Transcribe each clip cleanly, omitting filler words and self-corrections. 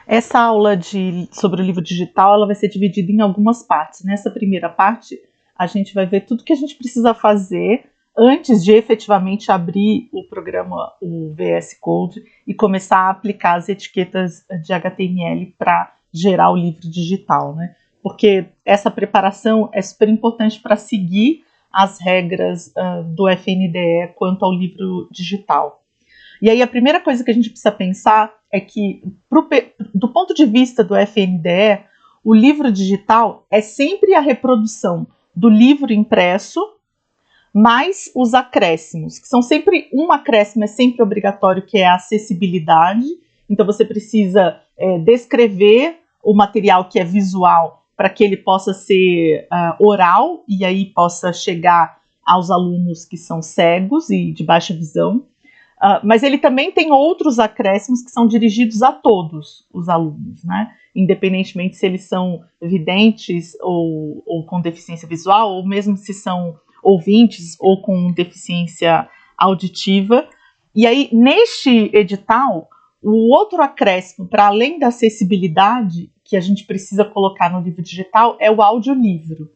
Essa aula sobre o livro digital, ela vai ser dividida em algumas partes. Nessa primeira parte, a gente vai ver tudo que a gente precisa fazer antes de efetivamente abrir o programa, o VS Code, e começar a aplicar as etiquetas de HTML para gerar o livro digital, né? Porque essa preparação é super importante para seguir as regras do FNDE quanto ao livro digital. E aí a primeira coisa que a gente precisa pensar é que, do ponto de vista do FNDE, o livro digital é sempre a reprodução do livro impresso, mais os acréscimos, que são sempre, um acréscimo é sempre obrigatório, que é a acessibilidade. Então você precisa descrever o material que é visual para que ele possa ser oral e aí possa chegar aos alunos que são cegos e de baixa visão. Mas ele também tem outros acréscimos que são dirigidos a todos os alunos, né? Independentemente se eles são videntes ou com deficiência visual, ou mesmo se são ouvintes ou com deficiência auditiva. E aí, neste edital, o outro acréscimo, para além da acessibilidade, que a gente precisa colocar no livro digital, é o audiolivro.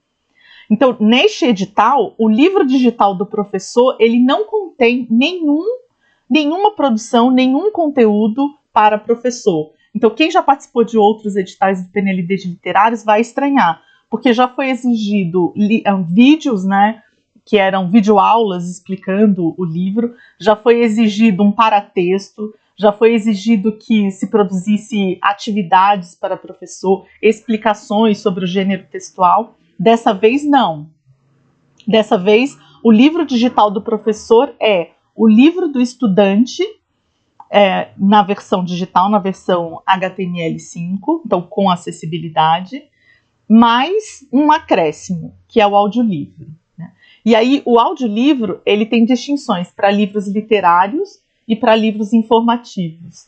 Então, neste edital, o livro digital do professor, ele não contém nenhuma produção, nenhum conteúdo para professor. Então, quem já participou de outros editais do PNLD de literários vai estranhar, porque já foi exigido vídeos, né, que eram videoaulas explicando o livro, já foi exigido um paratexto, já foi exigido que se produzisse atividades para professor, explicações sobre o gênero textual. Dessa vez, não. Dessa vez, o livro digital do professor é o livro do estudante, na versão digital, na versão HTML5, então com acessibilidade, mais um acréscimo, que é o audiolivro. Né? E aí, o audiolivro, ele tem distinções para livros literários e para livros informativos.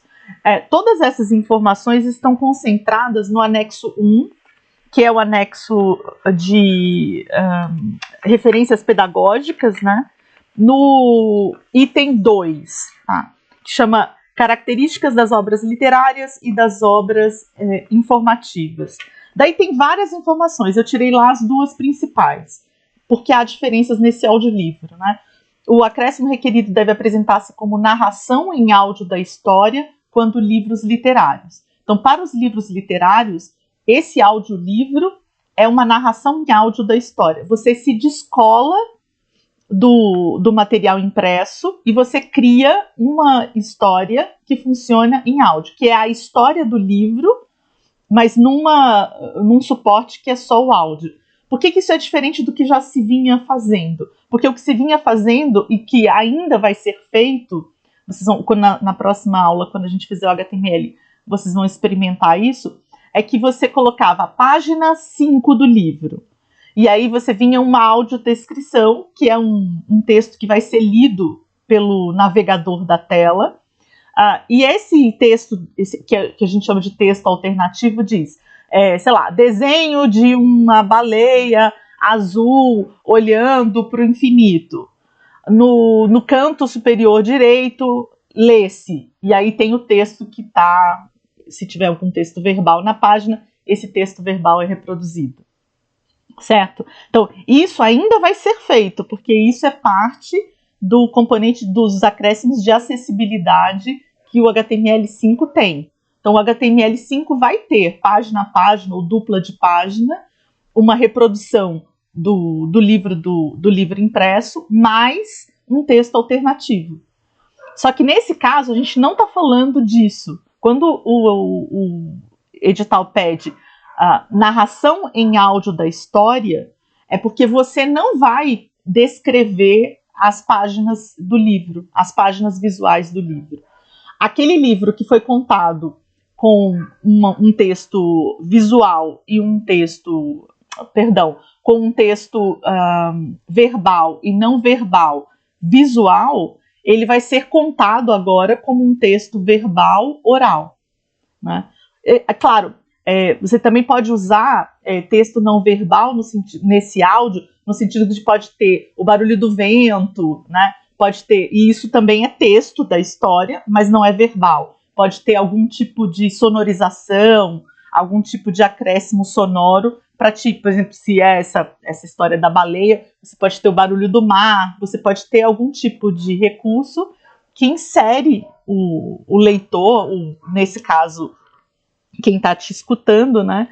Todas essas informações estão concentradas no anexo 1, que é o anexo de referências pedagógicas, né? No item 2, tá? Que chama Características das obras literárias e das obras informativas. Daí tem várias informações, eu tirei lá as duas principais, porque há diferenças nesse audiolivro, né? O acréscimo requerido deve apresentar-se como narração em áudio da história, quando livros literários. Então, para os livros literários, esse audiolivro é uma narração em áudio da história. Você se descola do material impresso e você cria uma história que funciona em áudio, que é a história do livro, mas num suporte que é só o áudio. Por que isso é diferente do que já se vinha fazendo? Porque o que se vinha fazendo e que ainda vai ser feito, vocês vão, na próxima aula, quando a gente fizer o HTML, vocês vão experimentar isso, é que você colocava a página 5 do livro. E aí você vinha uma audiodescrição, que é um texto que vai ser lido pelo navegador da tela. E esse texto, que a gente chama de texto alternativo, diz, sei lá, desenho de uma baleia azul olhando para o infinito. No canto superior direito, lê-se. E aí tem o texto que está, se tiver algum texto verbal na página, esse texto verbal é reproduzido. Certo? Então, isso ainda vai ser feito, porque isso é parte do componente dos acréscimos de acessibilidade que o HTML5 tem. Então, o HTML5 vai ter, página a página ou dupla de página, uma reprodução do livro impresso, mais um texto alternativo. Só que, nesse caso, a gente não está falando disso. Quando o edital pede narração em áudio da história, é porque você não vai descrever as páginas do livro, as páginas visuais do livro. Aquele livro que foi contado com um texto visual e um texto, com um texto verbal e não verbal visual, ele vai ser contado agora como um texto verbal oral. Né? Claro, você também pode usar texto não verbal nesse áudio, no sentido de pode ter o barulho do vento, né? Pode ter, e isso também é texto da história, mas não é verbal. pode ter algum tipo de sonorização, algum tipo de acréscimo sonoro para ti. Por exemplo, se é essa história da baleia, você pode ter o barulho do mar, você pode ter algum tipo de recurso que insere o leitor, nesse caso, quem está te escutando, né,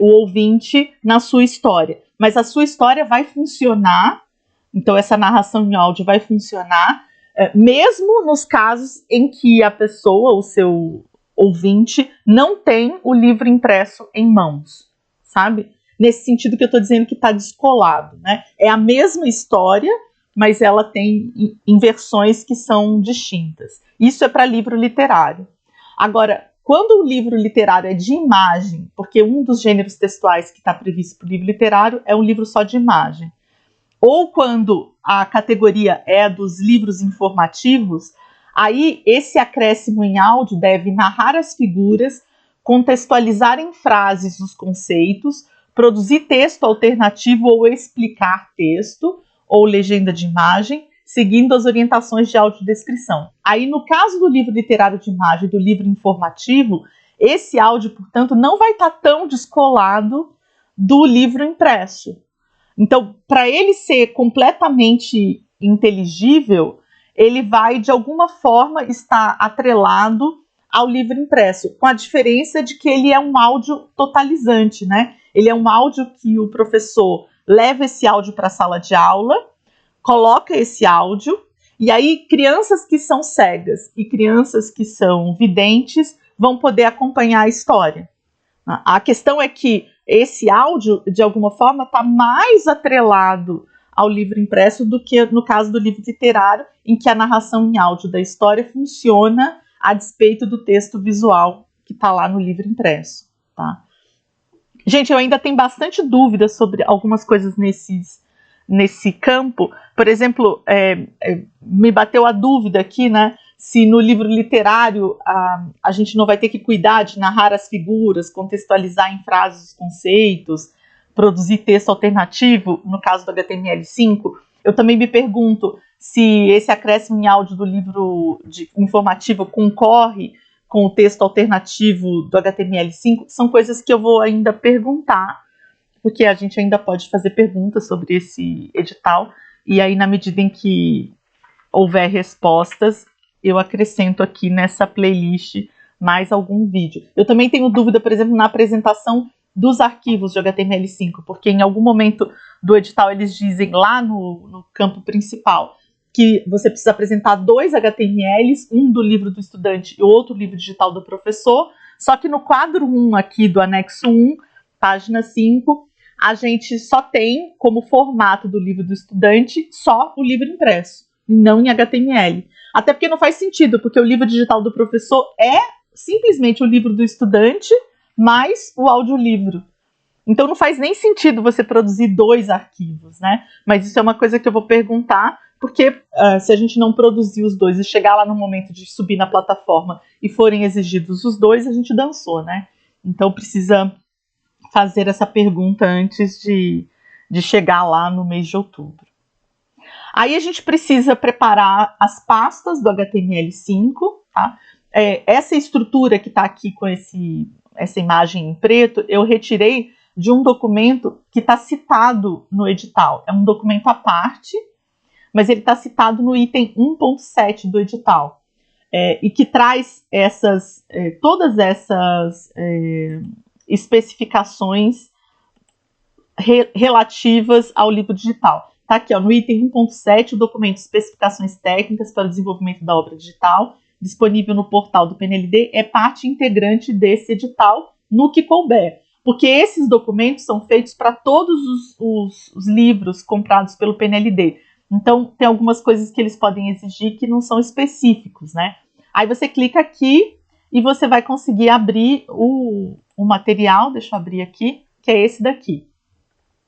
o ouvinte, na sua história. Mas a sua história vai funcionar, então essa narração em áudio vai funcionar, mesmo nos casos em que a pessoa, o seu ouvinte, não tem o livro impresso em mãos, sabe? Nesse sentido que eu estou dizendo que está descolado, né? É a mesma história, mas ela tem em versões que são distintas. Isso é para livro literário. Agora, quando o livro literário é de imagem, porque um dos gêneros textuais que está previsto para o livro literário é um livro só de imagem, ou quando a categoria é dos livros informativos, aí esse acréscimo em áudio deve narrar as figuras, contextualizar em frases os conceitos, produzir texto alternativo ou explicar texto, ou legenda de imagem, seguindo as orientações de audiodescrição. Aí, no caso do livro literário de imagem, do livro informativo, esse áudio, portanto, não vai estar tão descolado do livro impresso. Então, para ele ser completamente inteligível, ele vai, de alguma forma, estar atrelado ao livro impresso, com a diferença de que ele é um áudio totalizante, né? Ele é um áudio que o professor leva esse áudio para a sala de aula, coloca esse áudio, e aí crianças que são cegas e crianças que são videntes vão poder acompanhar a história. A questão é que esse áudio, de alguma forma, está mais atrelado ao livro impresso do que no caso do livro literário, em que a narração em áudio da história funciona a despeito do texto visual que está lá no livro impresso. Tá? Gente, eu ainda tenho bastante dúvidas sobre algumas coisas nesse campo. Por exemplo, me bateu a dúvida aqui, né? Se no livro literário a gente não vai ter que cuidar de narrar as figuras, contextualizar em frases os conceitos, produzir texto alternativo, no caso do HTML5, eu também me pergunto se esse acréscimo em áudio do livro informativo concorre com o texto alternativo do HTML5. São coisas que eu vou ainda perguntar, porque a gente ainda pode fazer perguntas sobre esse edital, e aí, na medida em que houver respostas, eu acrescento aqui nessa playlist mais algum vídeo. Eu também tenho dúvida, por exemplo, na apresentação dos arquivos de HTML5, porque em algum momento do edital eles dizem lá no campo principal que você precisa apresentar 2 HTMLs, um do livro do estudante e outro livro digital do professor, só que no quadro 1 aqui do anexo 1, página 5, a gente só tem como formato do livro do estudante só o livro impresso, não em HTML. Até porque não faz sentido, porque o livro digital do professor é simplesmente o livro do estudante mais o audiolivro. Então não faz nem sentido você produzir 2 arquivos, né? Mas isso é uma coisa que eu vou perguntar, porque se a gente não produzir os 2 e chegar lá no momento de subir na plataforma e forem exigidos os 2, a gente dançou, né? Então precisa fazer essa pergunta antes de chegar lá no mês de outubro. Aí a gente precisa preparar as pastas do HTML5, tá? Essa estrutura que está aqui com essa imagem em preto, eu retirei de um documento que está citado no edital. É um documento à parte, mas ele está citado no item 1.7 do edital, e que traz todas essas especificações relativas ao livro digital. Está aqui, ó, no item 1.7, o documento Especificações Técnicas para o Desenvolvimento da Obra Digital, disponível no portal do PNLD, é parte integrante desse edital no que couber. Porque esses documentos são feitos para todos os livros comprados pelo PNLD. Então, tem algumas coisas que eles podem exigir que não são específicos, né? Aí você clica aqui e você vai conseguir abrir o material, deixa eu abrir aqui, que é esse daqui.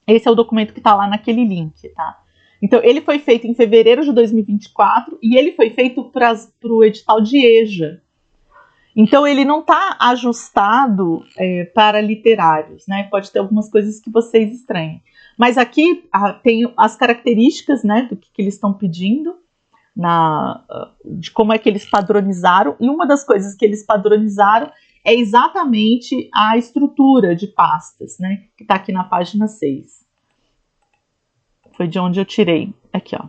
Esse é o documento que está lá naquele link, tá? Então, ele foi feito em fevereiro de 2024 e ele foi feito para o edital de EJA. Então, ele não está ajustado para literários, né? Pode ter algumas coisas que vocês estranhem. Mas aqui tem as características, né, do que eles estão pedindo, de como é que eles padronizaram, e uma das coisas que eles padronizaram é exatamente a estrutura de pastas, né, que está aqui na página 6. Foi de onde eu tirei, aqui ó,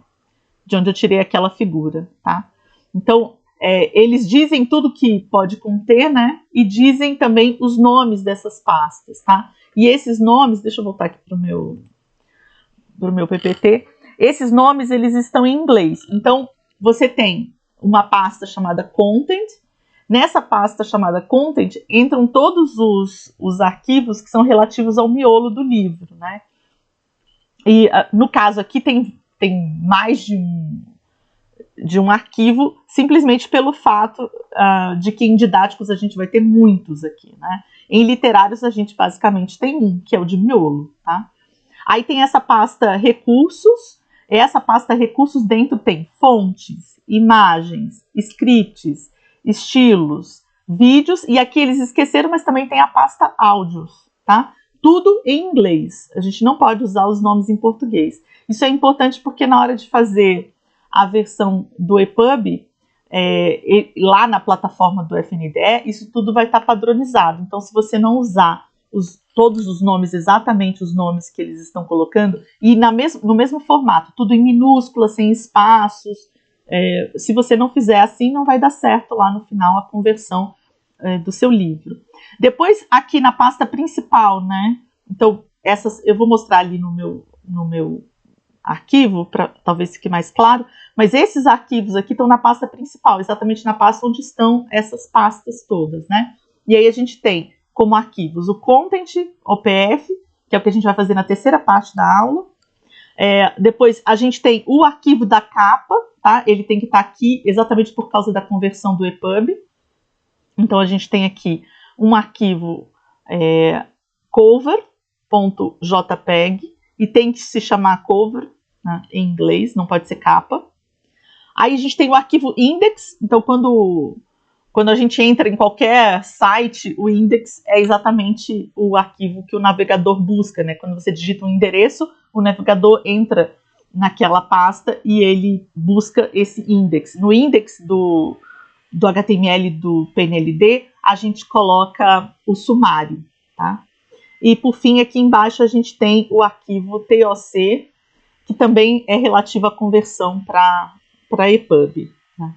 de onde eu tirei aquela figura, tá? Então, eles dizem tudo que pode conter, né, e dizem também os nomes dessas pastas, tá? E esses nomes, deixa eu voltar aqui pro meu PPT, esses nomes eles estão em inglês. Então, você tem uma pasta chamada Content. Nessa pasta chamada Content entram todos os arquivos que são relativos ao miolo do livro, né? E no caso aqui tem mais de um arquivo, simplesmente pelo fato de que em didáticos a gente vai ter muitos aqui, né? Em literários a gente basicamente tem um, que é o de miolo, tá? Aí tem essa pasta recursos. Essa pasta recursos dentro tem fontes, imagens, scripts, estilos, vídeos, e aqui eles esqueceram, mas também tem a pasta áudios, tá? Tudo em inglês. A gente não pode usar os nomes em português. Isso é importante porque na hora de fazer a versão do EPUB, lá na plataforma do FNDE, isso tudo vai estar padronizado. Então, se você não usar todos os nomes, exatamente os nomes que eles estão colocando, e no mesmo formato, tudo em minúsculas, sem espaços, se você não fizer assim, não vai dar certo lá no final a conversão do seu livro. Depois, aqui na pasta principal, né? Então, essas eu vou mostrar ali no meu arquivo, para talvez fique mais claro, mas esses arquivos aqui estão na pasta principal, exatamente na pasta onde estão essas pastas todas, né? E aí a gente tem como arquivos o Content OPF, que é o que a gente vai fazer na terceira parte da aula. Depois a gente tem o arquivo da capa, tá? Ele tem que estar aqui exatamente por causa da conversão do EPUB. Então a gente tem aqui um arquivo cover.jpg e tem que se chamar cover, né, em inglês, não pode ser capa. Aí a gente tem o arquivo index, então quando a gente entra em qualquer site, o index é exatamente o arquivo que o navegador busca, né? Quando você digita um endereço, o navegador entra naquela pasta e ele busca esse index. No index do HTML do PNLD, a gente coloca o sumário, tá? E por fim, aqui embaixo a gente tem o arquivo TOC, que também é relativo à conversão para EPUB. Né?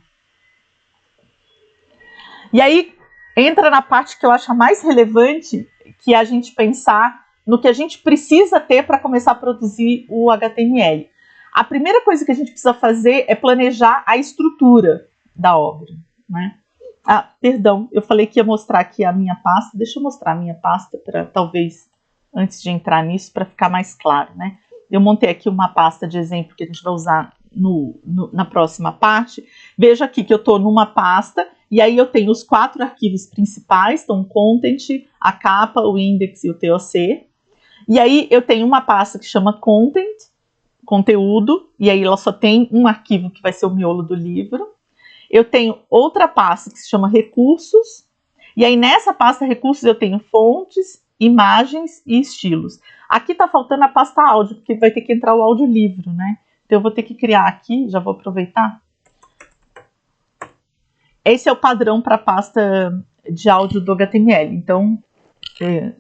E aí entra na parte que eu acho a mais relevante, que é a gente pensar no que a gente precisa ter para começar a produzir o HTML. A primeira coisa que a gente precisa fazer é planejar a estrutura da obra. Né? Perdão, eu falei que ia mostrar aqui a minha pasta. Deixa eu mostrar a minha pasta, para talvez, antes de entrar nisso, para ficar mais claro. Né? Eu montei aqui uma pasta de exemplo que a gente vai usar na próxima parte. Veja aqui que eu estou numa pasta, e aí eu tenho os 4 arquivos principais, então o Content, a capa, o Index e o TOC. E aí eu tenho uma pasta que chama Content, conteúdo, e aí ela só tem um arquivo que vai ser o miolo do livro. Eu tenho outra pasta que se chama recursos, e aí nessa pasta recursos eu tenho fontes, imagens e estilos. Aqui está faltando a pasta áudio, porque vai ter que entrar o audiolivro, né? Então eu vou ter que criar aqui, já vou aproveitar. Esse é o padrão para a pasta de áudio do HTML, então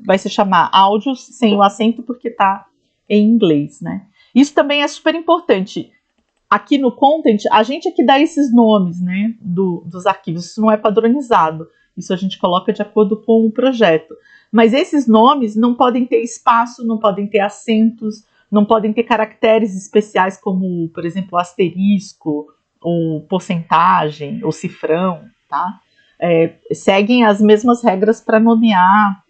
vai se chamar áudios sem o acento porque está em inglês, né? Isso também é super importante. Aqui no Content, a gente é que dá esses nomes, né, dos arquivos. Isso não é padronizado. Isso a gente coloca de acordo com o projeto. Mas esses nomes não podem ter espaço, não podem ter acentos, não podem ter caracteres especiais como, por exemplo, asterisco, ou porcentagem, ou cifrão, tá? Seguem as mesmas regras para nomear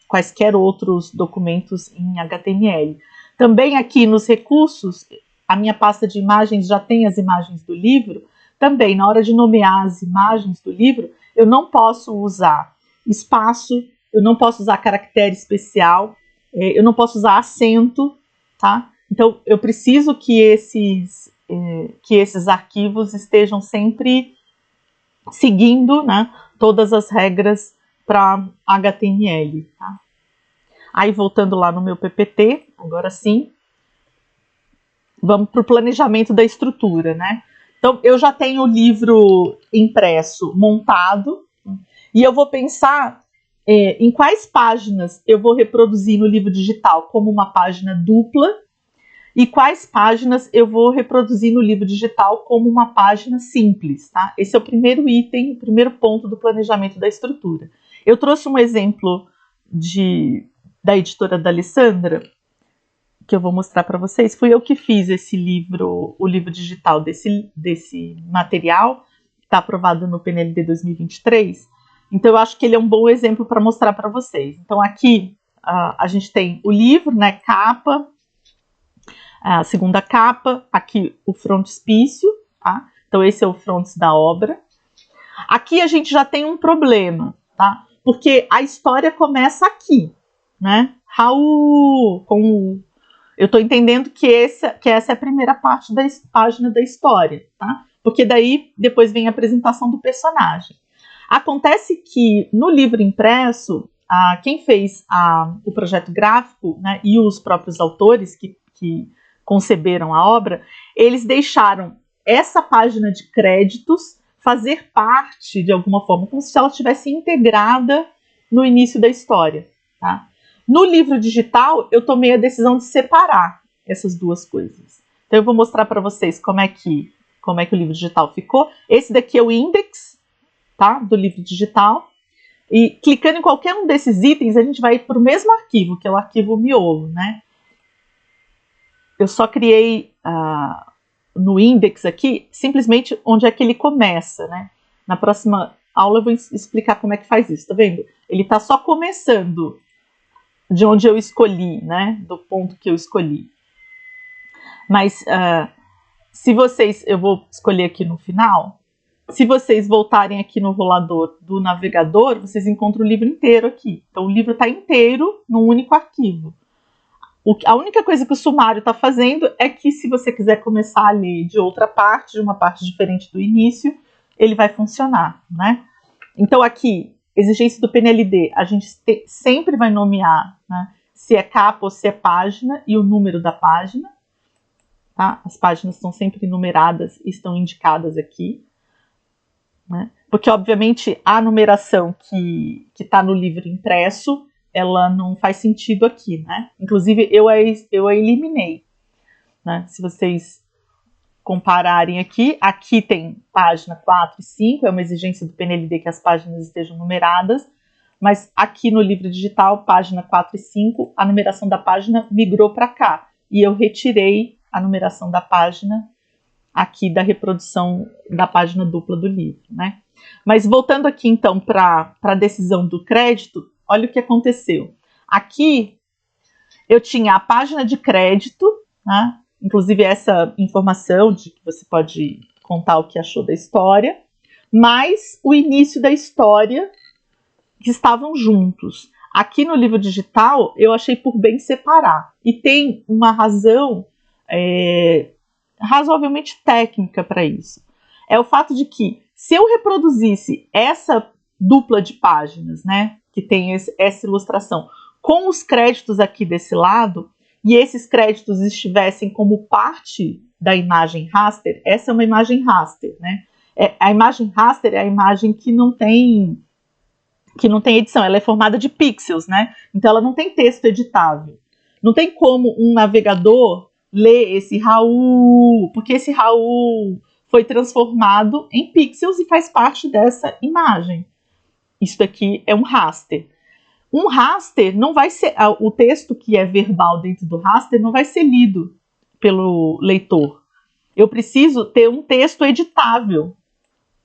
quaisquer outros documentos em HTML. Também aqui nos recursos, a minha pasta de imagens já tem as imagens do livro. Também, na hora de nomear as imagens do livro, eu não posso usar espaço, eu não posso usar caractere especial, eu não posso usar acento, tá? Então, eu preciso que esses arquivos estejam sempre seguindo, né, todas as regras para HTML, tá? Aí, voltando lá no meu PPT, agora sim, vamos para o planejamento da estrutura, né? Então, eu já tenho o livro impresso montado e eu vou pensar em quais páginas eu vou reproduzir no livro digital como uma página dupla e quais páginas eu vou reproduzir no livro digital como uma página simples, tá? Esse é o primeiro item, o primeiro ponto do planejamento da estrutura. Eu trouxe um exemplo da editora da Alessandra, que eu vou mostrar para vocês. Fui eu que fiz esse livro, o livro digital desse material, que está aprovado no PNLD 2023. Então, eu acho que ele é um bom exemplo para mostrar para vocês. Então, aqui a gente tem o livro, né, capa, a segunda capa, aqui o frontispício, tá? Então, esse é o frontis da obra. Aqui a gente já tem um problema, tá? Porque a história começa aqui, né? Raul, eu estou entendendo que essa é a primeira parte da página da história, tá? Porque daí depois vem a apresentação do personagem. Acontece que no livro impresso, quem fez o projeto gráfico, né, e os próprios autores que conceberam a obra, eles deixaram essa página de créditos fazer parte, de alguma forma, como se ela estivesse integrada no início da história, tá? No livro digital, eu tomei a decisão de separar essas duas coisas. Então, eu vou mostrar para vocês como é que o livro digital ficou. Esse daqui é o index, tá, do livro digital. E clicando em qualquer um desses itens, a gente vai para o mesmo arquivo, que é o arquivo miolo, né? Eu só criei no index aqui, simplesmente onde é que ele começa, né? Na próxima aula eu vou explicar como é que faz isso, tá vendo? Ele está só começando de onde eu escolhi, né? Do ponto que eu escolhi. Mas eu vou escolher aqui no final. Se vocês voltarem aqui no rolador do navegador, vocês encontram o livro inteiro aqui. Então o livro está inteiro num único arquivo. A única coisa que o sumário está fazendo é que, se você quiser começar a ler de outra parte, de uma parte diferente do início, ele vai funcionar, né? Então aqui, exigência do PNLD, a gente sempre vai nomear, né, se é capa ou se é página e o número da página, tá? As páginas estão sempre numeradas e estão indicadas aqui, né? Porque, obviamente, a numeração que está no livro impresso, ela não faz sentido aqui, né? Inclusive, eu a eliminei, né? Se vocês compararem aqui tem página 4 e 5, é uma exigência do PNLD que as páginas estejam numeradas, mas aqui no livro digital, página 4 e 5, a numeração da página migrou para cá, e eu retirei a numeração da página aqui da reprodução da página dupla do livro, né? Mas voltando aqui, então, para a decisão do crédito, olha o que aconteceu. Aqui, eu tinha a página de crédito, né? Inclusive essa informação de que você pode contar o que achou da história, mas o início da história, que estavam juntos. Aqui no livro digital, eu achei por bem separar. E tem uma razão razoavelmente técnica para isso. É o fato de que, se eu reproduzisse essa dupla de páginas, né, que tem essa ilustração, com os créditos aqui desse lado, e esses créditos estivessem como parte da imagem raster, essa é uma imagem raster, né? A imagem raster é a imagem que não tem edição, ela é formada de pixels, né? Então ela não tem texto editável. Não tem como um navegador ler esse Raul, porque esse Raul foi transformado em pixels e faz parte dessa imagem. Isso aqui é um raster. Um raster não vai ser, o texto que é verbal dentro do raster não vai ser lido pelo leitor. Eu preciso ter um texto editável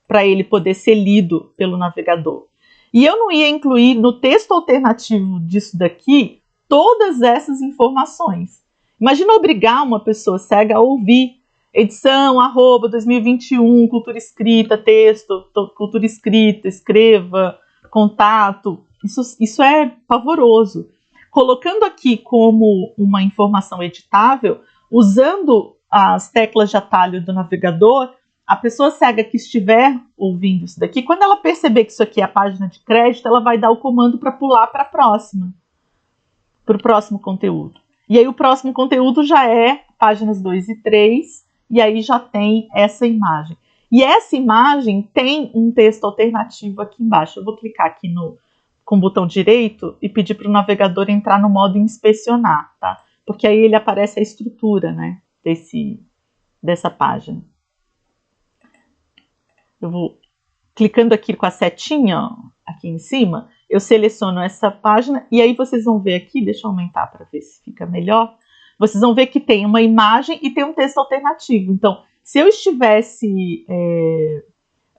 para ele poder ser lido pelo navegador. E eu não ia incluir no texto alternativo disso daqui todas essas informações. Imagina obrigar uma pessoa cega a ouvir edição, @2021, cultura escrita, texto, cultura escrita, escreva, contato. Isso é pavoroso. Colocando aqui como uma informação editável, usando as teclas de atalho do navegador, a pessoa cega que estiver ouvindo isso daqui, quando ela perceber que isso aqui é a página de crédito, ela vai dar o comando para pular para a próxima, para o próximo conteúdo. E aí o próximo conteúdo já é páginas 2 e 3, e aí já tem essa imagem. E essa imagem tem um texto alternativo aqui embaixo. Eu vou clicar aqui com o botão direito e pedir para o navegador entrar no modo inspecionar, tá? Porque aí ele aparece a estrutura, né, dessa página. Eu vou clicando aqui com a setinha, ó, aqui em cima, eu seleciono essa página e aí vocês vão ver aqui, deixa eu aumentar para ver se fica melhor. Vocês vão ver que tem uma imagem e tem um texto alternativo. Então, se eu estivesse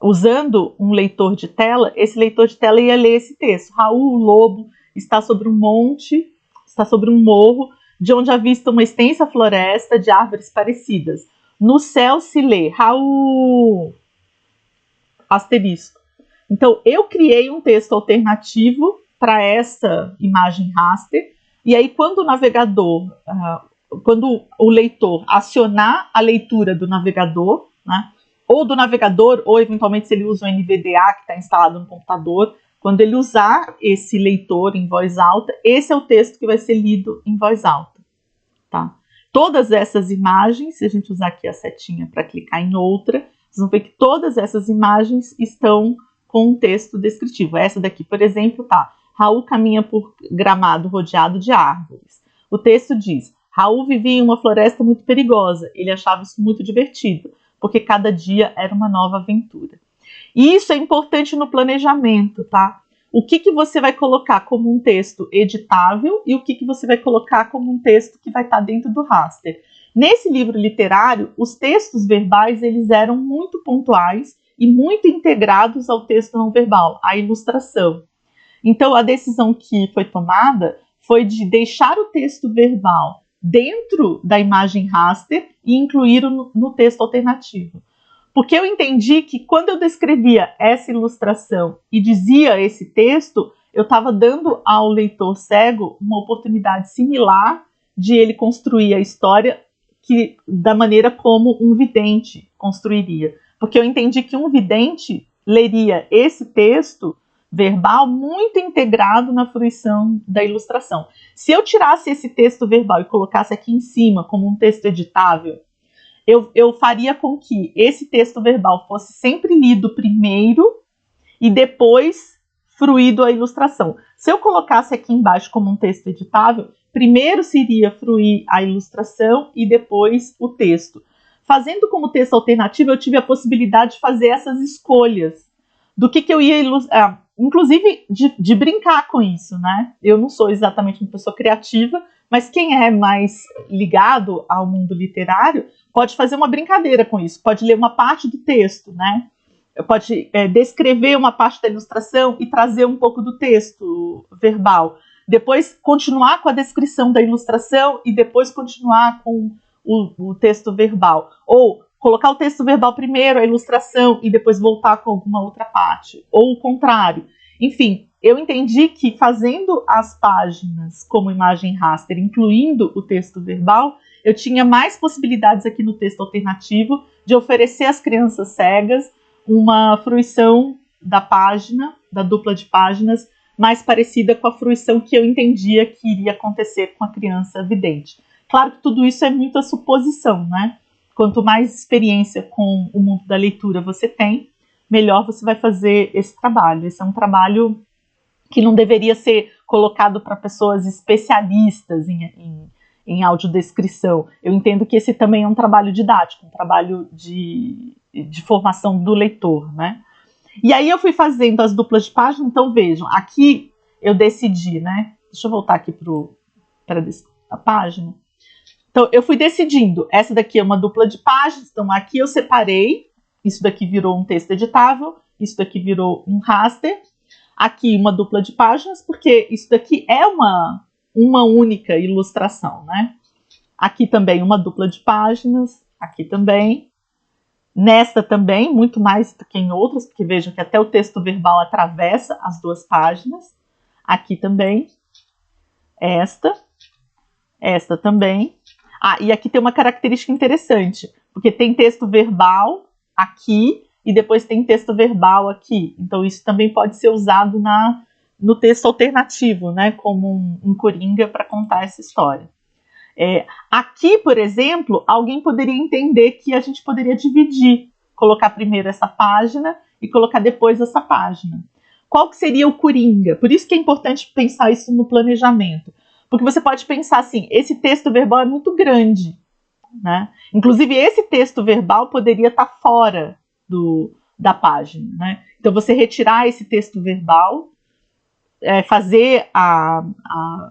usando um leitor de tela, esse leitor de tela ia ler esse texto. Raul, o lobo, está sobre um monte, está sobre um morro, de onde avista uma extensa floresta de árvores parecidas. No céu se lê, Raul, asterisco. Então, eu criei um texto alternativo para essa imagem raster, e aí quando o navegador, quando o leitor acionar a leitura do navegador, né, ou do navegador, ou eventualmente se ele usa o NVDA que está instalado no computador, quando ele usar esse leitor em voz alta, esse é o texto que vai ser lido em voz alta. Tá? Todas essas imagens, se a gente usar aqui a setinha para clicar em outra, vocês vão ver que todas essas imagens estão com um texto descritivo. Essa daqui, por exemplo, tá. Raul caminha por gramado rodeado de árvores. O texto diz: Raul vivia em uma floresta muito perigosa. Ele achava isso muito divertido, porque cada dia era uma nova aventura. E isso é importante no planejamento, tá? O que você vai colocar como um texto editável e o que você vai colocar como um texto que vai estar dentro do raster. Nesse livro literário, os textos verbais eles eram muito pontuais e muito integrados ao texto não verbal, à ilustração. Então, a decisão que foi tomada foi de deixar o texto verbal dentro da imagem raster e incluir no texto alternativo. Porque eu entendi que quando eu descrevia essa ilustração e dizia esse texto, eu estava dando ao leitor cego uma oportunidade similar de ele construir a história da maneira como um vidente construiria. Porque eu entendi que um vidente leria esse texto verbal muito integrado na fruição da ilustração. Se eu tirasse esse texto verbal e colocasse aqui em cima como um texto editável, eu faria com que esse texto verbal fosse sempre lido primeiro e depois fruído a ilustração. Se eu colocasse aqui embaixo como um texto editável, primeiro se iria fruir a ilustração e depois o texto. Fazendo como texto alternativo, eu tive a possibilidade de fazer essas escolhas do que eu ia ilustrar, inclusive de brincar com isso, né? Eu não sou exatamente uma pessoa criativa, mas quem é mais ligado ao mundo literário pode fazer uma brincadeira com isso, pode ler uma parte do texto, né? Pode descrever uma parte da ilustração e trazer um pouco do texto verbal. Depois continuar com a descrição da ilustração e depois continuar com o texto verbal. Ou colocar o texto verbal primeiro, a ilustração, e depois voltar com alguma outra parte. Ou o contrário. Enfim, eu entendi que fazendo as páginas como imagem raster, incluindo o texto verbal, eu tinha mais possibilidades aqui no texto alternativo de oferecer às crianças cegas uma fruição da página, da dupla de páginas, mais parecida com a fruição que eu entendia que iria acontecer com a criança vidente. Claro que tudo isso é muita suposição, né? Quanto mais experiência com o mundo da leitura você tem, melhor você vai fazer esse trabalho. Esse é um trabalho que não deveria ser colocado para pessoas especialistas em audiodescrição. Eu entendo que esse também é um trabalho didático, um trabalho de formação do leitor, né? E aí eu fui fazendo as duplas de página, então vejam, aqui eu decidi, né? Deixa eu voltar aqui para a página. Então eu fui decidindo, essa daqui é uma dupla de páginas, então aqui eu separei, isso daqui virou um texto editável, isso daqui virou um raster, aqui uma dupla de páginas, porque isso daqui é uma única ilustração, né? Aqui também uma dupla de páginas, aqui também. Nesta também, muito mais do que em outras, porque vejam que até o texto verbal atravessa as duas páginas. Aqui também. Esta também. Ah, e aqui tem uma característica interessante, porque tem texto verbal aqui e depois tem texto verbal aqui. Então isso também pode ser usado no texto alternativo, né, como um coringa para contar essa história. Aqui, por exemplo, alguém poderia entender que a gente poderia dividir, colocar primeiro essa página e colocar depois essa página. Qual que seria o coringa? Por isso que é importante pensar isso no planejamento. Porque você pode pensar assim, esse texto verbal é muito grande, né? Inclusive, esse texto verbal poderia estar fora da página, né? Então, você retirar esse texto verbal, fazer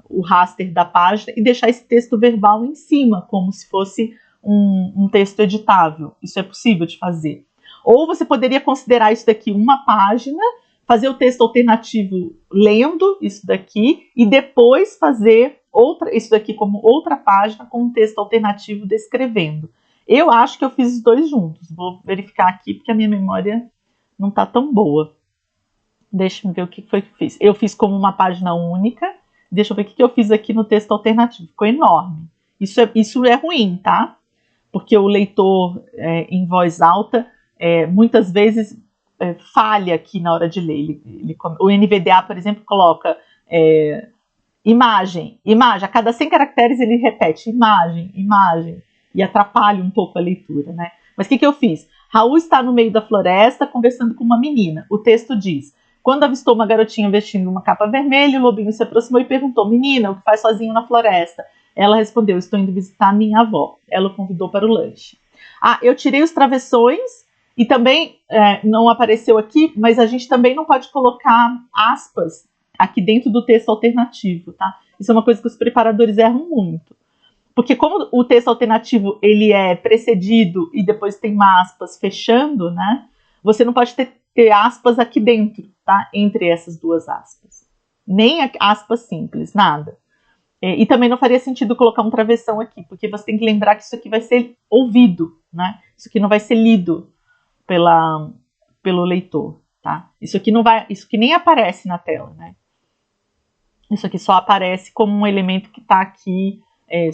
o raster da página e deixar esse texto verbal em cima, como se fosse um texto editável. Isso é possível de fazer. Ou você poderia considerar isso daqui uma página, fazer o texto alternativo lendo isso daqui e depois fazer isso daqui como outra página com um texto alternativo descrevendo. Eu acho que eu fiz os dois juntos. Vou verificar aqui porque a minha memória não está tão boa. Deixa eu ver o que foi que eu fiz. Eu fiz como uma página única. Deixa eu ver o que eu fiz aqui no texto alternativo. Ficou enorme. Isso é ruim, tá? Porque o leitor em voz alta muitas vezes falha aqui na hora de ler. O NVDA, por exemplo, coloca imagem. A cada 100 caracteres ele repete imagem. E atrapalha um pouco a leitura, né? Mas o que eu fiz? Raul está no meio da floresta conversando com uma menina. O texto diz: quando avistou uma garotinha vestindo uma capa vermelha, o lobinho se aproximou e perguntou: menina, o que faz sozinho na floresta? Ela respondeu: estou indo visitar minha avó. Ela o convidou para o lanche. Eu tirei os travessões e também não apareceu aqui, mas a gente também não pode colocar aspas aqui dentro do texto alternativo, tá? Isso é uma coisa que os preparadores erram muito. Porque como o texto alternativo ele é precedido e depois tem uma aspas fechando, né? Você não pode ter aspas aqui dentro, tá? Entre essas duas aspas. Nem aspas simples, nada. E também não faria sentido colocar um travessão aqui, porque você tem que lembrar que isso aqui vai ser ouvido, né? Isso aqui não vai ser lido pelo leitor, tá? Isso aqui nem aparece na tela, né? Isso aqui só aparece como um elemento que está aqui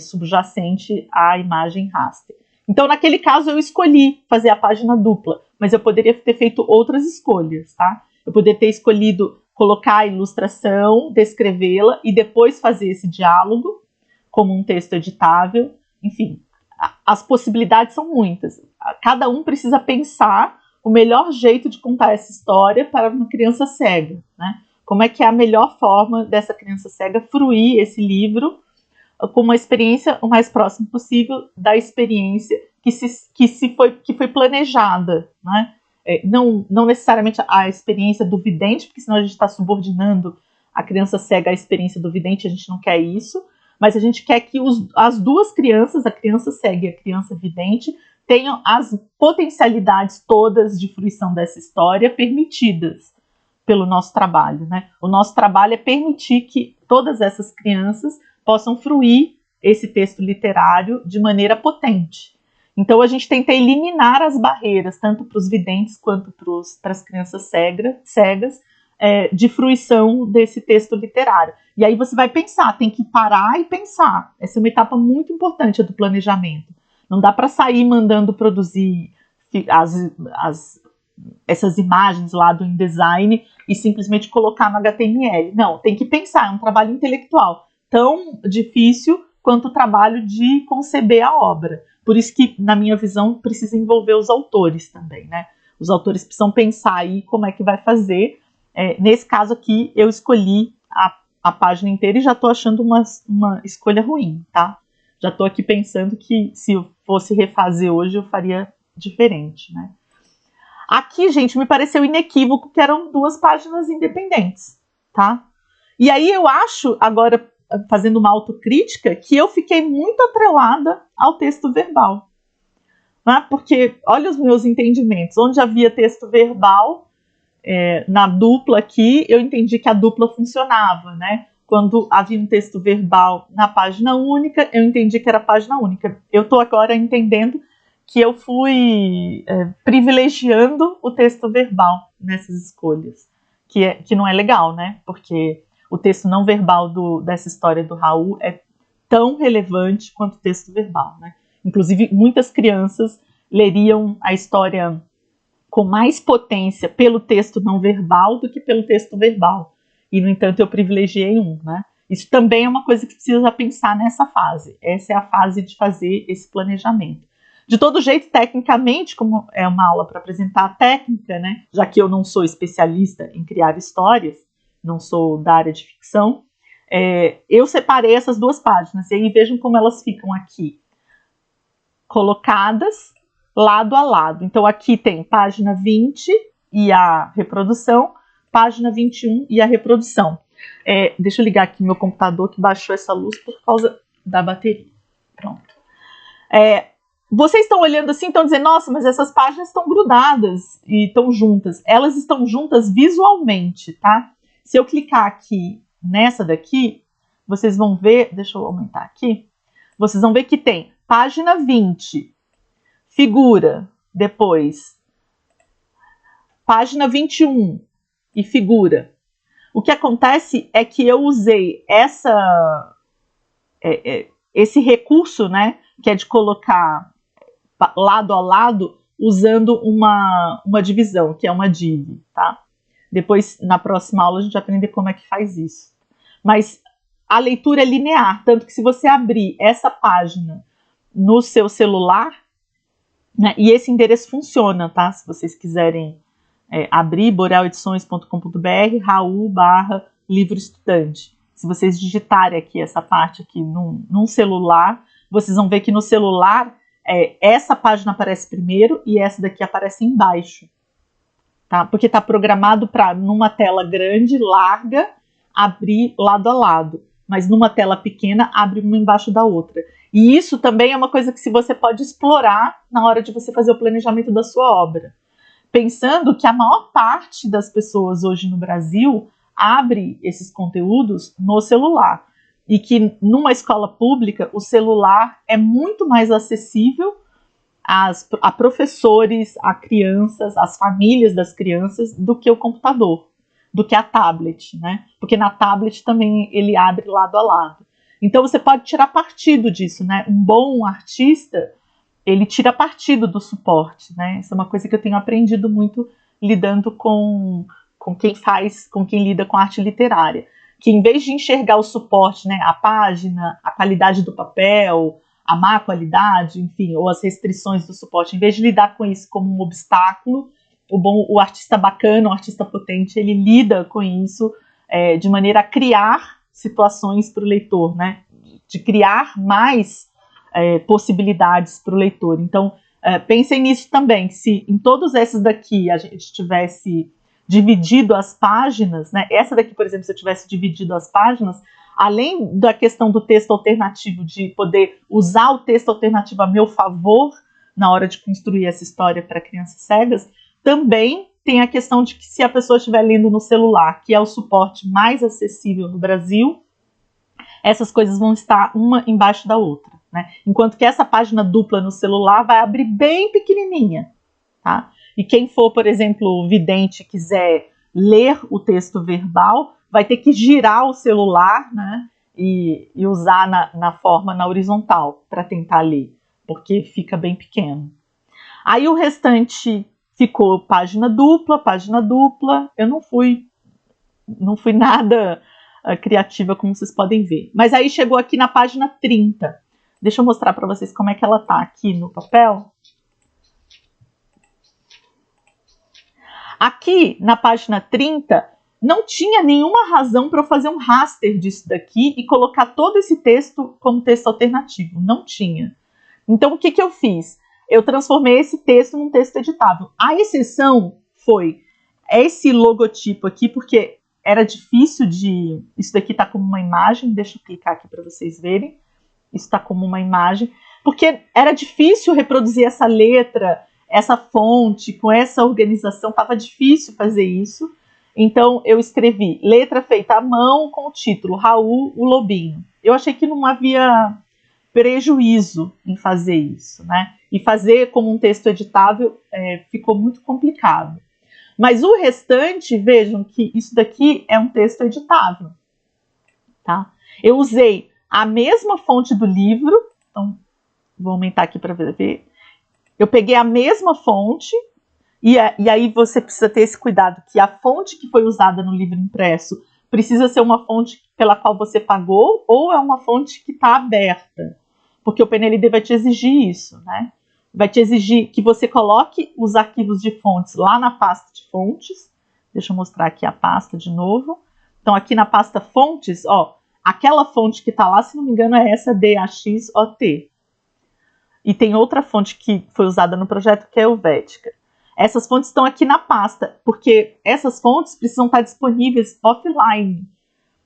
subjacente à imagem raster. Então, naquele caso, eu escolhi fazer a página dupla, mas eu poderia ter feito outras escolhas, tá? Eu poderia ter escolhido colocar a ilustração, descrevê-la e depois fazer esse diálogo como um texto editável. Enfim, as possibilidades são muitas. Cada um precisa pensar o melhor jeito de contar essa história para uma criança cega, né? Como é que é a melhor forma dessa criança cega fruir esse livro com uma experiência o mais próximo possível da experiência que foi planejada, né? Não necessariamente a experiência do vidente, porque senão a gente está subordinando a criança cega à experiência do vidente, a gente não quer isso, mas a gente quer que as duas crianças, a criança cega e a criança vidente, tenham as potencialidades todas de fruição dessa história permitidas pelo nosso trabalho, né? O nosso trabalho é permitir que todas essas crianças possam fruir esse texto literário de maneira potente. Então, a gente tenta eliminar as barreiras, tanto para os videntes quanto para as crianças cegas, de fruição desse texto literário. E aí você vai pensar, tem que parar e pensar. Essa é uma etapa muito importante do planejamento. Não dá para sair mandando produzir essas imagens lá do InDesign e simplesmente colocar no HTML. Não, tem que pensar, é um trabalho intelectual tão difícil quanto o trabalho de conceber a obra. Por isso que, na minha visão, precisa envolver os autores também, né? Os autores precisam pensar aí como é que vai fazer. Nesse caso aqui, eu escolhi a página inteira e já estou achando uma escolha ruim, tá? Já estou aqui pensando que se eu fosse refazer hoje, eu faria diferente, né? Aqui, gente, me pareceu inequívoco que eram duas páginas independentes, tá? E aí eu acho, agora, fazendo uma autocrítica, que eu fiquei muito atrelada ao texto verbal, né? Porque, olha os meus entendimentos, onde havia texto verbal, na dupla aqui, eu entendi que a dupla funcionava, né? Quando havia um texto verbal na página única, eu entendi que era página única. Eu estou agora entendendo que eu fui privilegiando o texto verbal nessas escolhas, que não é legal, né? Porque o texto não verbal dessa história do Raul é tão relevante quanto o texto verbal, né? Inclusive, muitas crianças leriam a história com mais potência pelo texto não verbal do que pelo texto verbal. E, no entanto, eu privilegiei um, né? Isso também é uma coisa que precisa pensar nessa fase. Essa é a fase de fazer esse planejamento. De todo jeito, tecnicamente, como é uma aula para apresentar a técnica, né, já que eu não sou especialista em criar histórias, não sou da área de ficção, eu separei essas duas páginas, e aí vejam como elas ficam aqui, colocadas lado a lado. Então aqui tem página 20 e a reprodução, página 21 e a reprodução. Deixa eu ligar aqui meu computador que baixou essa luz por causa da bateria. Pronto. Vocês estão olhando assim, estão dizendo, nossa, mas essas páginas estão grudadas e estão juntas. Elas estão juntas visualmente, tá? Se eu clicar aqui nessa daqui, vocês vão ver, deixa eu aumentar aqui, vocês vão ver que tem página 20, figura, depois página 21 e figura. O que acontece é que eu usei esse recurso, né, que é de colocar lado a lado, usando uma divisão, que é uma div, tá? Depois, na próxima aula, a gente vai aprender como é que faz isso. Mas a leitura é linear, tanto que se você abrir essa página no seu celular, né, e esse endereço funciona, tá? Se vocês quiserem abrir, borealedições.com.br, Raul/livro estudante. Se vocês digitarem aqui essa parte aqui num celular, vocês vão ver que no celular essa página aparece primeiro e essa daqui aparece embaixo, tá? Porque está programado para, numa tela grande, larga, abrir lado a lado, mas numa tela pequena, abre uma embaixo da outra. E isso também é uma coisa que você pode explorar na hora de você fazer o planejamento da sua obra. Pensando que a maior parte das pessoas hoje no Brasil abre esses conteúdos no celular. E que numa escola pública o celular é muito mais acessível a professores, a crianças, às famílias das crianças, do que o computador, do que a tablet, né? Porque na tablet também ele abre lado a lado. Então você pode tirar partido disso, né? Um bom artista, ele tira partido do suporte, né? Isso é uma coisa que eu tenho aprendido muito lidando com quem lida com arte literária. Que em vez de enxergar o suporte, né, a página, a qualidade do papel, a má qualidade, enfim, ou as restrições do suporte, em vez de lidar com isso como um obstáculo, o artista bacana, o artista potente, ele lida com isso de maneira a criar situações para o leitor, né, de criar mais possibilidades para o leitor. Então, pensem nisso também, se em todos esses daqui a gente tivesse dividido as páginas, né? Essa daqui, por exemplo, se eu tivesse dividido as páginas, além da questão do texto alternativo, de poder usar o texto alternativo a meu favor na hora de construir essa história para crianças cegas, também tem a questão de que se a pessoa estiver lendo no celular, que é o suporte mais acessível no Brasil, essas coisas vão estar uma embaixo da outra, né? Enquanto que essa página dupla no celular vai abrir bem pequenininha, tá? E quem for, por exemplo, vidente, quiser ler o texto verbal, vai ter que girar o celular, né, e usar na horizontal para tentar ler, porque fica bem pequeno. Aí o restante ficou página dupla. Eu não fui nada criativa, como vocês podem ver. Mas aí chegou aqui na página 30. Deixa eu mostrar para vocês como é que ela tá aqui no papel. Aqui, na página 30, não tinha nenhuma razão para eu fazer um raster disso daqui e colocar todo esse texto como texto alternativo. Não tinha. Então, o que eu fiz? Eu transformei esse texto num texto editável. A exceção foi esse logotipo aqui, porque era difícil de... Isso daqui está como uma imagem. Deixa eu clicar aqui para vocês verem. Isso está como uma imagem. Porque era difícil reproduzir essa letra, essa fonte, com essa organização, estava difícil fazer isso. Então, eu escrevi letra feita à mão com o título Raul, o Lobinho. Eu achei que não havia prejuízo em fazer isso, né? E fazer como um texto editável ficou muito complicado. Mas o restante, vejam que isso daqui é um texto editável, tá? Eu usei a mesma fonte do livro, então vou aumentar aqui para ver. Eu peguei a mesma fonte, e aí você precisa ter esse cuidado que a fonte que foi usada no livro impresso precisa ser uma fonte pela qual você pagou ou é uma fonte que está aberta, porque o PNLD vai te exigir isso, né? Vai te exigir que você coloque os arquivos de fontes lá na pasta de fontes. Deixa eu mostrar aqui a pasta de novo. Então, aqui na pasta fontes, ó, aquela fonte que está lá, se não me engano, é essa DAXOT. E tem outra fonte que foi usada no projeto, que é o Helvética. Essas fontes estão aqui na pasta, porque essas fontes precisam estar disponíveis offline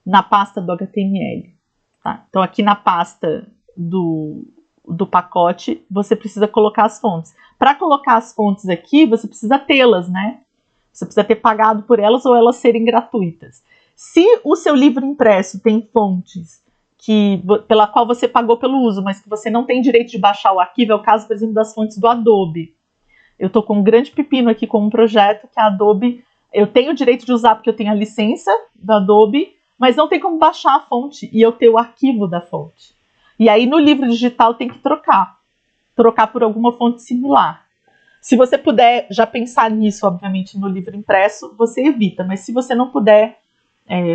na pasta do HTML. Tá? Então, aqui na pasta do pacote, você precisa colocar as fontes. Para colocar as fontes aqui, você precisa tê-las, né? Você precisa ter pagado por elas ou elas serem gratuitas. Se o seu livro impresso tem fontes pela qual você pagou pelo uso, mas que você não tem direito de baixar o arquivo, é o caso, por exemplo, das fontes do Adobe. Eu estou com um grande pepino aqui com um projeto que a Adobe, eu tenho o direito de usar porque eu tenho a licença da Adobe, mas não tem como baixar a fonte e eu ter o arquivo da fonte. E aí no livro digital tem que trocar por alguma fonte similar. Se você puder já pensar nisso, obviamente, no livro impresso, você evita, mas se você não puder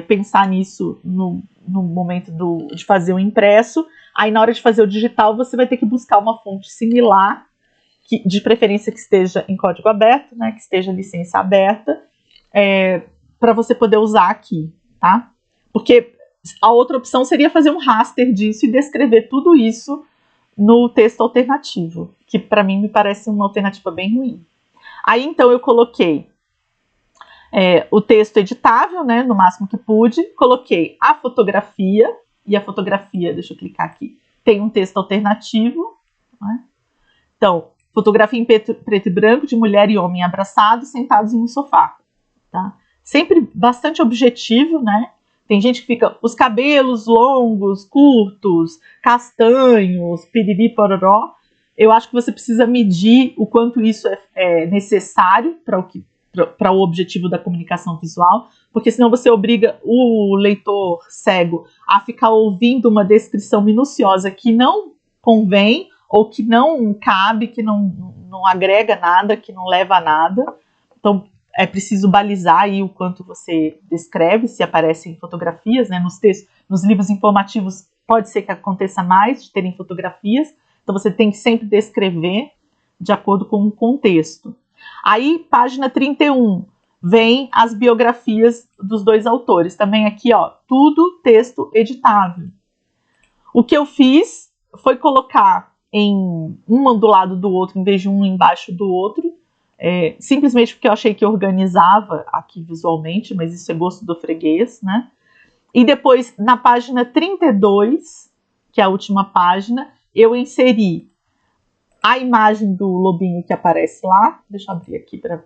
pensar nisso no momento de fazer o impresso, aí na hora de fazer o digital você vai ter que buscar uma fonte similar, de preferência que esteja em código aberto, né, que esteja licença aberta, para você poder usar aqui, tá? Porque a outra opção seria fazer um raster disso e descrever tudo isso no texto alternativo, que para mim me parece uma alternativa bem ruim. Aí então eu coloquei o texto editável, né, no máximo que pude, coloquei a fotografia, e a fotografia, deixa eu clicar aqui, tem um texto alternativo, né? Então, fotografia em preto e branco de mulher e homem abraçados, sentados em um sofá. Tá? Sempre bastante objetivo, né? Tem gente que fica, os cabelos longos, curtos, castanhos, piriri, pororó. Eu acho que você precisa medir o quanto isso é necessário para o objetivo da comunicação visual, porque senão você obriga o leitor cego a ficar ouvindo uma descrição minuciosa que não convém, ou que não cabe, que não agrega nada, que não leva a nada. Então, é preciso balizar aí o quanto você descreve, se aparecem fotografias, né, nos textos, nos livros informativos, pode ser que aconteça mais de terem fotografias, então você tem que sempre descrever de acordo com o contexto. Aí, página 31, vem as biografias dos dois autores, também aqui, ó, tudo texto editável. O que eu fiz foi colocar em um do lado do outro, em vez de um embaixo do outro, simplesmente porque eu achei que organizava aqui visualmente, mas isso é gosto do freguês, né? E depois, na página 32, que é a última página, eu inseri a imagem do lobinho que aparece lá. Deixa eu abrir aqui para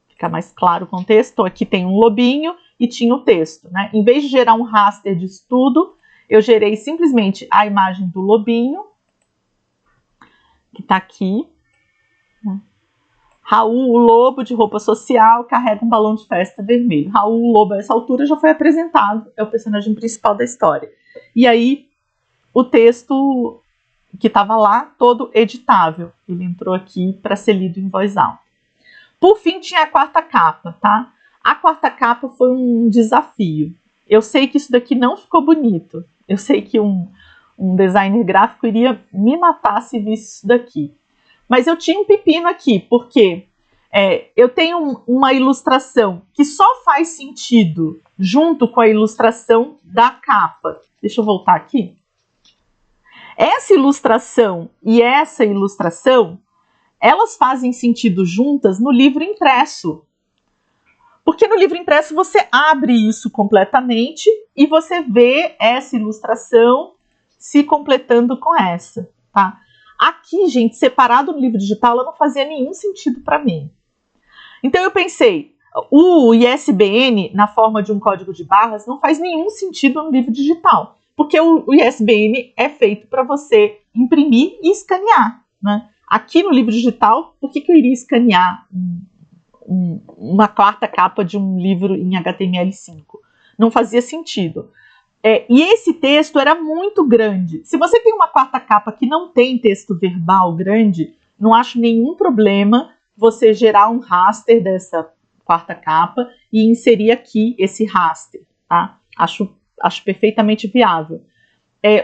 ficar mais claro o contexto. Então, aqui tem um lobinho e tinha o texto, né? Em vez de gerar um raster disso tudo, eu gerei simplesmente a imagem do lobinho, que está aqui, né? Raul, o lobo de roupa social, carrega um balão de festa vermelho. Raul, o lobo, a essa altura já foi apresentado, é o personagem principal da história. E aí, o texto que estava lá, todo editável, ele entrou aqui para ser lido em voz alta. Por fim, tinha a quarta capa, tá? A quarta capa foi um desafio. Eu sei que isso daqui não ficou bonito. Eu sei que um designer gráfico iria me matar se visse isso daqui. Mas eu tinha um pepino aqui, porque eu tenho uma ilustração que só faz sentido junto com a ilustração da capa. Deixa eu voltar aqui. Essa ilustração e essa ilustração, elas fazem sentido juntas no livro impresso. Porque no livro impresso você abre isso completamente e você vê essa ilustração se completando com essa, tá? Aqui, gente, separado no livro digital, ela não fazia nenhum sentido para mim. Então eu pensei, o ISBN na forma de um código de barras não faz nenhum sentido no livro digital, porque o ISBN é feito para você imprimir e escanear, né? Aqui no livro digital, por que eu iria escanear uma quarta capa de um livro em HTML5? Não fazia sentido. E esse texto era muito grande. Se você tem uma quarta capa que não tem texto verbal grande, não acho nenhum problema você gerar um raster dessa quarta capa e inserir aqui esse raster, tá? Acho perfeitamente viável.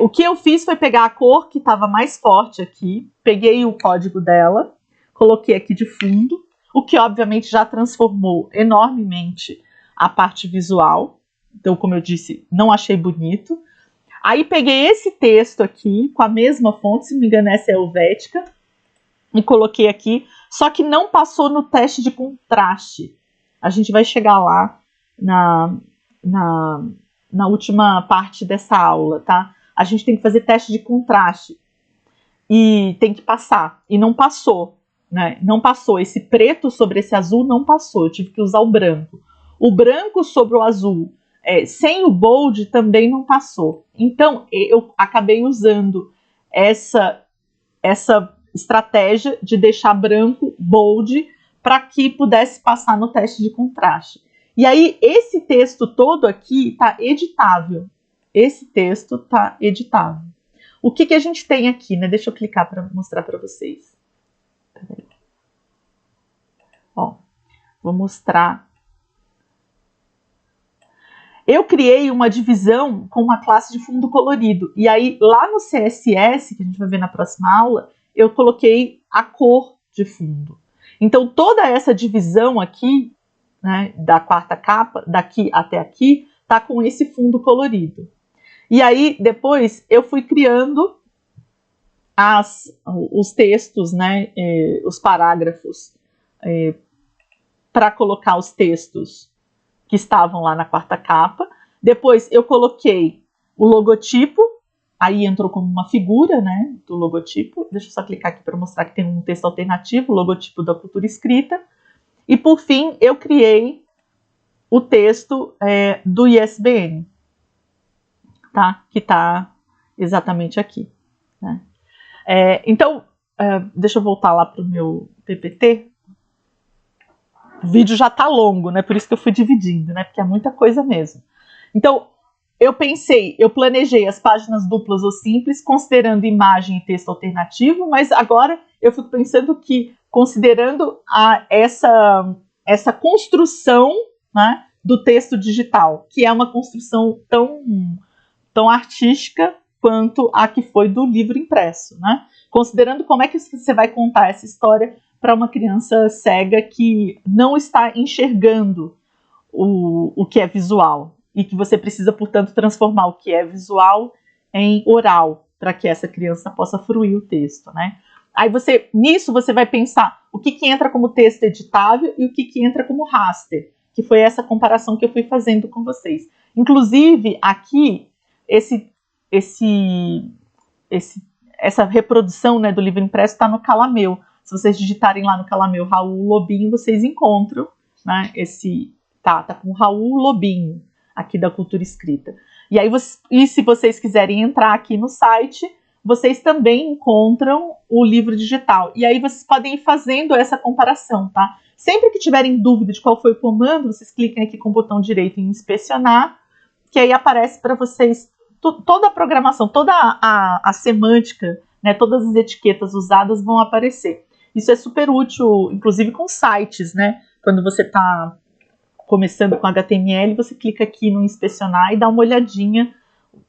O que eu fiz foi pegar a cor que estava mais forte aqui, peguei o código dela, coloquei aqui de fundo, o que obviamente já transformou enormemente a parte visual. Então, como eu disse, não achei bonito. Aí peguei esse texto aqui, com a mesma fonte, se não me engano essa é Helvética, e coloquei aqui, só que não passou no teste de contraste. A gente vai chegar lá na última parte dessa aula, tá? A gente tem que fazer teste de contraste e tem que passar, e não passou, né? Não passou, esse preto sobre esse azul não passou, eu tive que usar o branco. O branco sobre o azul, sem o bold, também não passou. Então, eu acabei usando essa estratégia de deixar branco, bold, para que pudesse passar no teste de contraste. E aí, esse texto todo aqui está editável. Esse texto está editável. O que a gente tem aqui, né? Deixa eu clicar para mostrar para vocês. Ó, vou mostrar. Eu criei uma divisão com uma classe de fundo colorido. E aí, lá no CSS, que a gente vai ver na próxima aula, eu coloquei a cor de fundo. Então, toda essa divisão aqui, né, da quarta capa, daqui até aqui, tá com esse fundo colorido. E aí, depois, eu fui criando os textos, né, os parágrafos, para colocar os textos que estavam lá na quarta capa. Depois, eu coloquei o logotipo, aí entrou como uma figura, né, do logotipo. Deixa eu só clicar aqui para mostrar que tem um texto alternativo, o logotipo da Cultura Escrita. E, por fim, eu criei o texto do ISBN. Tá? Que está exatamente aqui. Né? Então, deixa eu voltar lá para o meu PPT. O vídeo já está longo, né? Por isso que eu fui dividindo, né? Porque é muita coisa mesmo. Então, eu planejei as páginas duplas ou simples, considerando imagem e texto alternativo, mas agora eu fico pensando que, considerando essa construção, né, do texto digital, que é uma construção tão artística quanto a que foi do livro impresso, né? Considerando como é que você vai contar essa história para uma criança cega que não está enxergando o que é visual e que você precisa, portanto, transformar o que é visual em oral para que essa criança possa fruir o texto, né? Aí nisso você vai pensar o que entra como texto editável e o que entra como raster, que foi essa comparação que eu fui fazendo com vocês. Inclusive, aqui, essa reprodução, né, do livro impresso está no Calameu. Se vocês digitarem lá no Calameu Raul Lobinho, vocês encontram, né, tá com Raul Lobinho, aqui da Cultura Escrita. E aí, se vocês quiserem entrar aqui no site, vocês também encontram o livro digital. E aí vocês podem ir fazendo essa comparação, tá? Sempre que tiverem dúvida de qual foi o comando, vocês cliquem aqui com o botão direito em inspecionar, que aí aparece para vocês toda a programação, toda a semântica, né, todas as etiquetas usadas vão aparecer. Isso é super útil, inclusive com sites, né? Quando você está começando com HTML, você clica aqui no inspecionar e dá uma olhadinha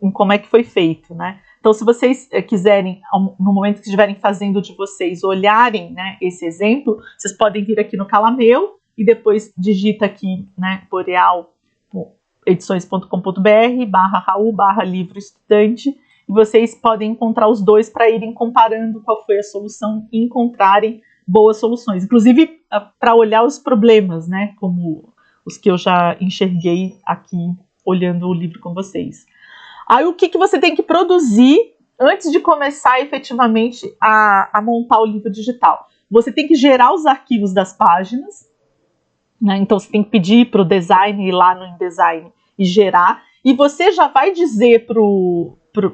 em como é que foi feito, né? Então, se vocês quiserem, no momento que estiverem fazendo de vocês, olharem, né, esse exemplo, vocês podem vir aqui no Calameu e depois digita aqui, né, Boreal edições.com.br/Raul/livro estudante, e vocês podem encontrar os dois para irem comparando qual foi a solução e encontrarem boas soluções, inclusive para olhar os problemas, né, como os que eu já enxerguei aqui olhando o livro com vocês. Aí o que você tem que produzir antes de começar efetivamente a montar o livro digital? Você tem que gerar os arquivos das páginas, né? Então você tem que pedir para o design ir lá no InDesign e gerar, e você já vai dizer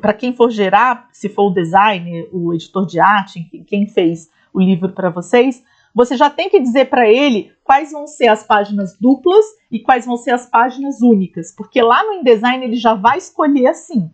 para quem for gerar, se for o designer, o editor de arte, enfim, quem fez o livro para vocês, você já tem que dizer para ele quais vão ser as páginas duplas e quais vão ser as páginas únicas, porque lá no InDesign ele já vai escolher assim.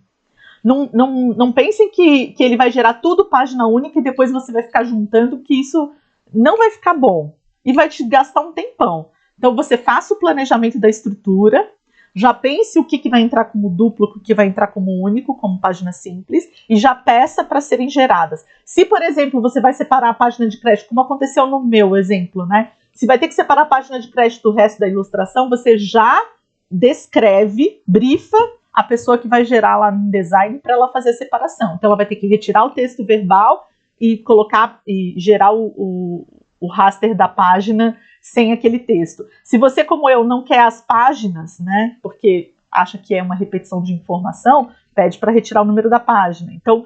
Não pensem que ele vai gerar tudo página única e depois você vai ficar juntando, que isso não vai ficar bom e vai te gastar um tempão. Então você faça o planejamento da estrutura, já pense o que vai entrar como duplo, o que vai entrar como único, como página simples, e já peça para serem geradas. Se, por exemplo, você vai separar a página de crédito, como aconteceu no meu exemplo, né? Se vai ter que separar a página de crédito do resto da ilustração, você já descreve, brifa a pessoa que vai gerar lá no InDesign para ela fazer a separação. Então, ela vai ter que retirar o texto verbal e colocar e gerar o raster da página sem aquele texto. Se você, como eu, não quer as páginas, né, porque acha que é uma repetição de informação, pede para retirar o número da página. Então,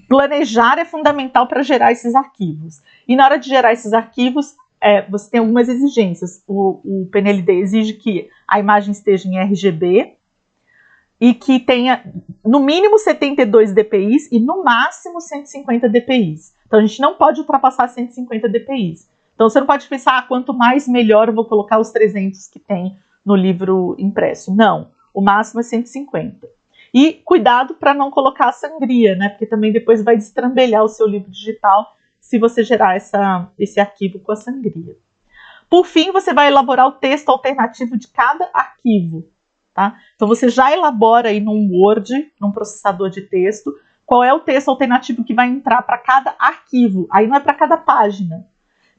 planejar é fundamental para gerar esses arquivos. E na hora de gerar esses arquivos, você tem algumas exigências. O PNLD exige que a imagem esteja em RGB e que tenha no mínimo 72 dpi e no máximo 150 dpi. Então, a gente não pode ultrapassar 150 dpi. Então, você não pode pensar, quanto mais melhor eu vou colocar os 300 que tem no livro impresso. Não, o máximo é 150. E cuidado para não colocar a sangria, né? Porque também depois vai destrambelhar o seu livro digital se você gerar esse arquivo com a sangria. Por fim, você vai elaborar o texto alternativo de cada arquivo. Tá? Então, você já elabora aí num Word, num processador de texto, qual é o texto alternativo que vai entrar para cada arquivo. Aí não é para cada página.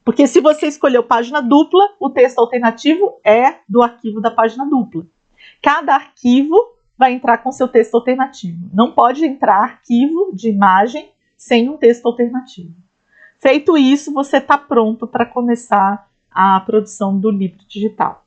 Porque se você escolheu página dupla, o texto alternativo é do arquivo da página dupla. Cada arquivo vai entrar com seu texto alternativo. Não pode entrar arquivo de imagem sem um texto alternativo. Feito isso, você está pronto para começar a produção do livro digital.